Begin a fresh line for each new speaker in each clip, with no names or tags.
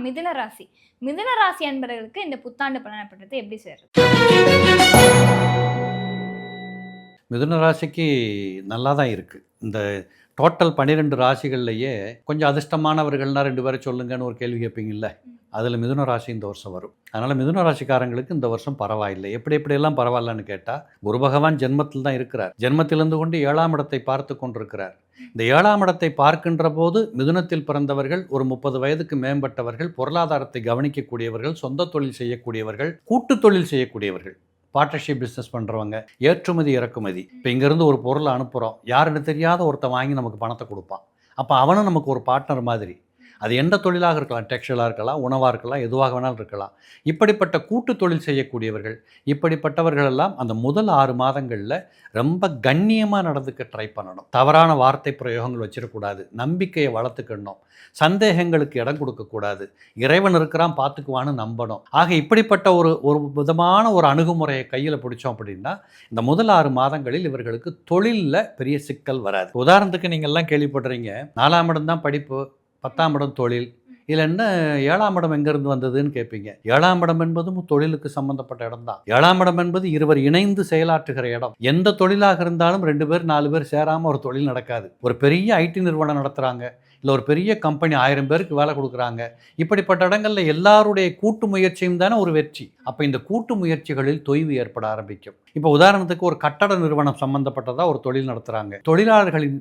மிதுன ராசி. மிதுன ராசி அன்பர்களுக்கு இந்த புத்தாண்டு பலனப்பட்டது எப்படி சார்?
மிதுன ராசிக்கு நல்லா தான் இருக்குது. இந்த டோட்டல் 12 ராசிகள்லையே கொஞ்சம் அதிர்ஷ்டமானவர்கள்னா 2 பேரை சொல்லுங்கன்னு ஒரு கேள்வி கேட்பீங்கல்ல, அதில் மிதுன ராசி இந்த வருஷம் வரும். அதனால் மிதுன ராசிக்காரங்களுக்கு இந்த வருஷம் பரவாயில்லை. எப்படியெல்லாம் பரவாயில்லன்னு கேட்டால், குரு பகவான் ஜென்மத்தில் தான் இருக்கிறார். ஜென்மத்திலிருந்து கொண்டு 7ஆம் இடத்தை பார்த்து கொண்டிருக்கிறார். இந்த 7ஆம் இடத்தை பார்க்கின்ற போது மிதுனத்தில் பிறந்தவர்கள் ஒரு 30 வயதுக்கு மேம்பட்டவர்கள், பொருளாதாரத்தை கவனிக்கக்கூடியவர்கள், சொந்த தொழில் செய்யக்கூடியவர்கள், கூட்டு தொழில் செய்யக்கூடியவர்கள், பார்ட்னர்ஷிப் பிஸ்னஸ் பண்ணுறவங்க, ஏற்றுமதி இறக்குமதி. இப்போ இங்கேருந்து ஒரு பொருளை அனுப்புகிறோம், யாருன்னு தெரியாத ஒருத்தன் வாங்கி நமக்கு பணத்தை கொடுப்பான். அப்போ அவனும் நமக்கு ஒரு பார்ட்னர் மாதிரி. அது எந்த தொழிலாக இருக்கலாம், டெக்ஸ்டைலாக இருக்கலாம், உணவாக இருக்கலாம், எதுவாக வேணாலும் இருக்கலாம். இப்படிப்பட்ட கூட்டு தொழில் செய்யக்கூடியவர்கள், இப்படிப்பட்டவர்களெல்லாம் அந்த முதல் 6 மாதங்களில் ரொம்ப கண்ணியமாக நடந்துக்க ட்ரை பண்ணணும். தவறான வார்த்தை பிரயோகங்கள் வச்சிடக்கூடாது. நம்பிக்கையை வளர்த்துக்கணும். சந்தேகங்களுக்கு இடம் கொடுக்கக்கூடாது. இறைவன் இருக்கிறான் பார்த்துக்குவான்னு நம்பணும். ஆக இப்படிப்பட்ட ஒரு விதமான ஒரு அணுகுமுறையை கையில் பிடிச்சோம் அப்படின்னா இந்த முதல் 6 மாதங்களில் இவர்களுக்கு தொழிலில் பெரிய சிக்கல் வராது. உதாரணத்துக்கு நீங்கள் எல்லாம் கேள்விப்படுறீங்க, 4ஆம் இடம் தான் படிப்பு, 10ஆம் இடம் தொழில், இதில் என்ன 7ஆம் இடம் எங்கேருந்து வந்ததுன்னு கேட்பீங்க. 7ஆம் இடம் என்பதும் தொழிலுக்கு சம்பந்தப்பட்ட இடம் தான். 7ஆம் இடம் என்பது இருவர் இணைந்து செயலாற்றுகிற இடம். எந்த தொழிலாக இருந்தாலும் 2 பேர் 4 பேர் சேராமல் ஒரு தொழில் நடக்காது. ஒரு பெரிய ஐடி நிறுவனம் நடத்துகிறாங்க, இல்லை ஒரு பெரிய கம்பெனி 1000 பேருக்கு வேலை கொடுக்குறாங்க. இப்படிப்பட்ட இடங்களில் எல்லாருடைய கூட்டு முயற்சியும் தானே ஒரு வெற்றி. அப்போ இந்த கூட்டு முயற்சிகளில் தொய்வு ஏற்பட ஆரம்பிக்கும். இப்போ உதாரணத்துக்கு ஒரு கட்டட நிறுவனம் சம்மந்தப்பட்டதாக ஒரு தொழில் நடத்துகிறாங்க. தொழிலாளர்களின்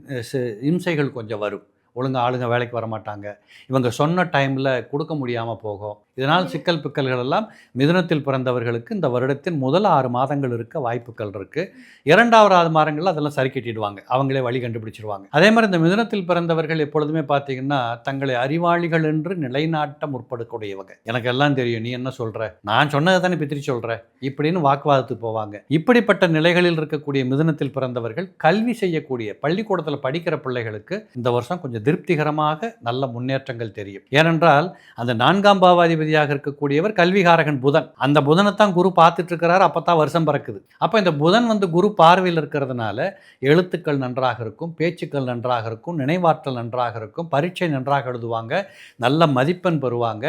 இம்சைகள் கொஞ்சம் வரும். ஒழுங்காக ஆளுங்க வேலைக்கு வரமாட்டாங்க, இவங்க சொன்ன டைமில் கொடுக்க முடியாமல் போகும். இதனால் சிக்கல் பிக்கல்கள் எல்லாம் மிதுனத்தில் பிறந்தவர்களுக்கு இந்த வருடத்தின் முதல் 6 மாதங்கள் இருக்க வாய்ப்புகள் இருக்குது. 2வது 6 மாதங்களில் அதெல்லாம் சரி கட்டிடுவாங்க, அவங்களே வழி கண்டுபிடிச்சிருவாங்க. அதே மாதிரி இந்த மிதுனத்தில் பிறந்தவர்கள் எப்பொழுதுமே பார்த்தீங்கன்னா தங்களை அறிவாளிகள் என்று நிலைநாட்ட முற்படக்கூடியவங்க. எனக்கு எல்லாம் தெரியும், நீ என்ன சொல்கிற, நான் சொன்னதை தானே பித்திரி சொல்கிற, இப்படின்னு வாக்குவாதத்துக்கு போவாங்க. இப்படிப்பட்ட நிலைகளில் இருக்கக்கூடிய மிதுனத்தில் பிறந்தவர்கள் கல்வி செய்யக்கூடிய பள்ளிக்கூடத்தில் படிக்கிற பிள்ளைகளுக்கு இந்த வருஷம் கொஞ்சம் திருப்திகரமாக நல்ல முன்னேற்றங்கள் தெரியும். ஏனென்றால் அந்த 4ஆம் பாவாதிபதியாக இருக்கக்கூடியவர் கல்விகாரகன் புதன். அந்த புதனைத்தான் குரு பார்த்துட்டு இருக்கிறார். அப்பதான் வருஷம் பிறக்குது. அப்போ இந்த புதன் குரு பார்வையில் இருக்கிறதுனால எழுத்துக்கள் நன்றாக இருக்கும், பேச்சுக்கள் நன்றாக இருக்கும், நினைவாற்றல் நன்றாக இருக்கும், பரீட்சை நன்றாக எழுதுவாங்க, நல்ல மதிப்பெண் பெறுவாங்க.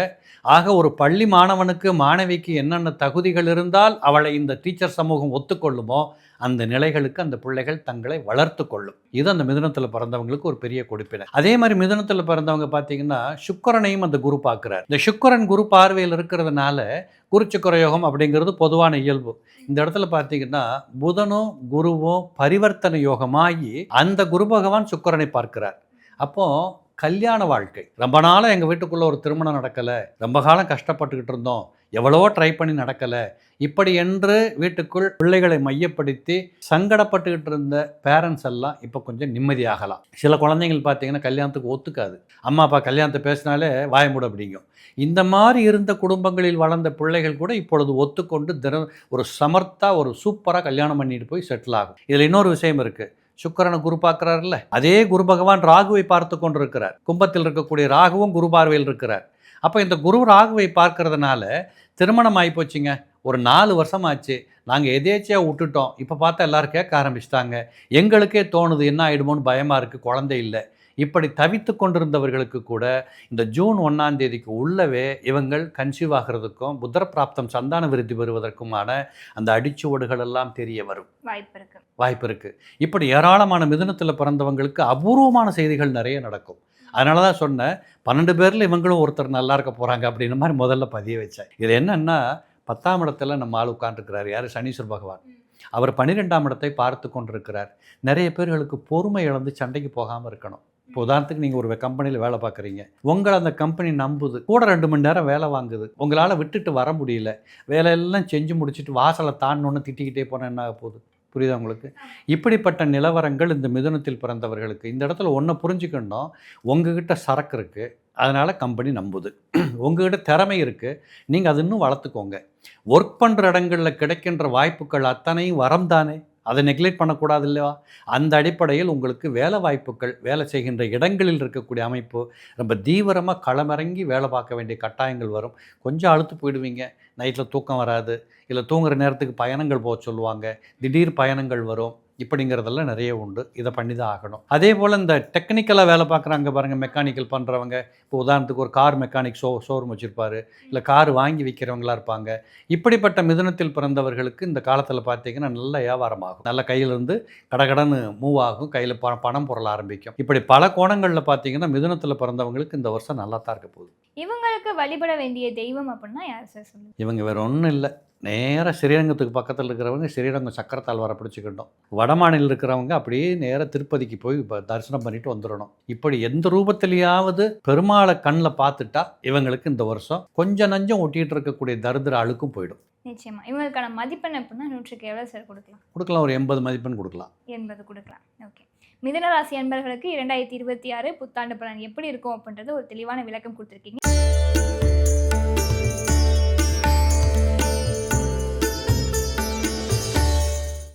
ஆக ஒரு பள்ளி மாணவனுக்கு மாணவிக்கு என்னென்ன தகுதிகள் இருந்தால் அவளை இந்த டீச்சர் சமூகம் ஒத்துக்கொள்ளுமோ அந்த நிலைகளுக்கு அந்த பிள்ளைகள் தங்களை வளர்த்து கொள்ளும். இது அந்த மிதுனத்தில் பிறந்தவங்களுக்கு ஒரு பெரிய கொடுப்பினை. அதே மாதிரி மிதுனத்தில் பிறந்தவங்க பார்த்தீங்கன்னா சுக்கிரனையும் அந்த குரு பார்க்குறார். இந்த சுக்கிரன் குரு பார்வையில் இருக்கிறதுனால குரு சுக்கிர யோகம் அப்படிங்கிறது பொதுவான இயல்பு. இந்த இடத்துல பார்த்தீங்கன்னா புதனும் குருவும் பரிவர்த்தனை யோகமாகி அந்த குரு பகவான் சுக்கிரனை பார்க்கிறார். அப்போ கல்யாண வாழ்க்கை, ரொம்ப நாளாக எங்கள் வீட்டுக்குள்ளே ஒரு திருமணம் நடக்கலை, ரொம்ப காலம் கஷ்டப்பட்டுக்கிட்டு இருந்தோம், எவ்வளவோ ட்ரை பண்ணி நடக்கலை, இப்படி என்று வீட்டுக்குள் பிள்ளைகளை மையப்படுத்தி சங்கடப்பட்டுக்கிட்டு இருந்த பேரண்ட்ஸ் எல்லாம் இப்போ கொஞ்சம் நிம்மதியாகலாம். சில குழந்தைகள் பார்த்தீங்கன்னா கல்யாணத்துக்கு ஒத்துக்காது, அம்மா அப்பா கல்யாணத்தை பேசினாலே வாயமுட அப்படிங்கும். இந்த மாதிரி இருந்த குடும்பங்களில் வளர்ந்த பிள்ளைகள் கூட இப்பொழுது ஒத்துக்கொண்டு ஒரு சமர்த்தா ஒரு சூப்பராக கல்யாணம் பண்ணிட்டு போய் செட்டில் ஆகும். இதில் இன்னொரு விஷயம் இருக்குது. சுக்கிரனை குரு பார்க்கிறார்ல, அதே குரு பகவான் ராகுவை பார்த்து கொண்டு இருக்கிறார். கும்பத்தில் இருக்கக்கூடிய ராகுவும் குரு பார்வையில் இருக்கிறார். அப்போ இந்த குரு ராகுவை பார்க்கறதுனால திருமணம் ஆகி போச்சுங்க, ஒரு 4 வருஷம் ஆச்சு, நாங்கள் எதேச்சியாக விட்டுட்டோம், இப்போ பார்த்தா எல்லோரும் கேட்க ஆரம்பிச்சிட்டாங்க, எங்களுக்கே தோணுது என்ன ஆகிடுமோன்னு பயமாக இருக்குது, குழந்தை இல்லை, இப்படி தவித்து கொண்டிருந்தவர்களுக்கு கூட இந்த ஜூன் 1ஆம் தேதிக்கு உள்ளவே இவங்கள் கன்சீவ் ஆகிறதுக்கும் புத்திர பிராப்தம் சந்தான விருத்தி பெறுவதற்குமான அந்த அடிச்சுவடுகள் எல்லாம் தெரிய வரும், வாய்ப்பு இருக்குது. இப்படி ஏராளமான மிதுனத்தில் பிறந்தவங்களுக்கு அபூர்வமான செய்திகள் நிறைய நடக்கும். அதனால தான் சொன்னேன், 12 பேரில் இவங்களும் ஒருத்தர் நல்லா இருக்க போகிறாங்க அப்படின்ற மாதிரி முதல்ல பதிய வச்சேன். இது என்னன்னா 10ஆம் இடத்துல நம்ம ஆள் உட்காந்துருக்கிறார், யார், சனீஸ்வர பகவான். அவர் 12ஆம் இடத்தை பார்த்து கொண்டிருக்கிறார். நிறைய பேர்களுக்கு பொறுமை இழந்து சண்டைக்கு போகாமல் இருக்கணும். இப்போ உதாரணத்துக்கு நீங்கள் ஒரு கம்பெனியில் வேலை பார்க்குறீங்க, உங்களை அந்த கம்பெனி நம்புது, கூட 2 மணி நேரம் வேலை வாங்குது, உங்களால் விட்டுட்டு வர முடியல, வேலையெல்லாம் செஞ்சு முடிச்சுட்டு வாசலை தாண்டணுன்னு திட்டிக்கிட்டே போனால் என்ன ஆக போகுது, புரியுதா உங்களுக்கு? இப்படிப்பட்ட நிலவரங்கள் இந்த மிதுனத்தில் பிறந்தவர்களுக்கு. இந்த இடத்துல ஒன்றை புரிஞ்சுக்கணும், உங்ககிட்ட சரக்கு இருக்குது, அதனால் கம்பெனி நம்புது, உங்ககிட்ட திறமை இருக்குது, நீங்கள் அது இன்னும் வளர்த்துக்கோங்க. ஒர்க் பண்ணுற இடங்களில் கிடைக்கின்ற வாய்ப்புகள் அத்தனையும் வரம் தானே, அதை நெக்லெக்ட் பண்ணக்கூடாது இல்லையா? அந்த அடிப்படையில் உங்களுக்கு வேலை வாய்ப்புகள், வேலை செய்கின்ற இடங்களில் இருக்கக்கூடிய அமைப்பு, ரொம்ப தீவிரமாக களமிறங்கி வேலை பார்க்க வேண்டிய கட்டாயங்கள் வரும். கொஞ்சம் அழுத்து போயிடுவீங்க, நைட்டில் தூக்கம் வராது, இல்லை தூங்குகிற நேரத்துக்கு பயணங்கள் போக சொல்லுவாங்க, திடீர் பயணங்கள் வரும், இப்படிங்கிறதெல்லாம் நிறைய உண்டு. இதை பண்ணி தான் ஆகணும். அதே போல் இந்த டெக்னிக்கலாக வேலை பார்க்குறாங்க பாருங்கள், மெக்கானிக்கல் பண்ணுறவங்க. இப்போ உதாரணத்துக்கு ஒரு கார் மெக்கானிக் ஷோரூம் வச்சுருப்பார், இல்லை கார் வாங்கி விற்கிறவங்களா இருப்பாங்க. இப்படிப்பட்ட மிதுனத்தில் பிறந்தவர்களுக்கு இந்த காலத்தில் பார்த்தீங்கன்னா நல்ல வியாபாரம் ஆகும். நல்ல கையிலேருந்து கடகடன்னு மூவ் ஆகும், கையில் பணம் பொருள் ஆரம்பிக்கும். இப்படி பல கோணங்களில் பார்த்தீங்கன்னா மிதுனத்தில் பிறந்தவங்களுக்கு இந்த வருஷம் நல்லா தான் இருக்க போகுது.
இவங்களுக்கு வழிபட வேண்டிய தெய்வம் அப்படின்னா யார் சார் சொல்லுங்க?
இவங்க வேறு ஒன்றும் இல்லை, நேராக ஸ்ரீரங்கத்துக்கு பக்கத்தில் இருக்கிறவங்க ஸ்ரீரங்கம் சக்கரத்தாழ்வாரை பிடிச்சிக்கிட்டோம். வடமாநிலம் இருக்கிறவங்க அப்படியே நேராக திருப்பதிக்கு போய் தரிசனம் பண்ணிட்டு வந்துடணும். இப்படி எந்த ரூபத்திலேயாவது பெருமாளை கண்ணில் பார்த்துட்டா இவங்களுக்கு இந்த வருஷம் கொஞ்சம் நஞ்சம் ஒட்டிகிட்டு இருக்கக்கூடிய தரித்திர அழுக்கும் போயிடும்.
நிச்சயமா. இவங்களுக்கான மதிப்பெண் அப்படின்னா 100க்கு எவ்வளோ சார் கொடுக்கலாம்?
கொடுக்கலாம், ஒரு 80 மதிப்பெண் கொடுக்கலாம்.
80 கொடுக்கலாம். ஓகே. மிதுன ராசி அன்பர்களுக்கு 2026 புத்தாண்டு பலன் எப்படி இருக்கும் அப்படின்றது ஒரு தெளிவான விளக்கம் கொடுத்துருக்கீங்க.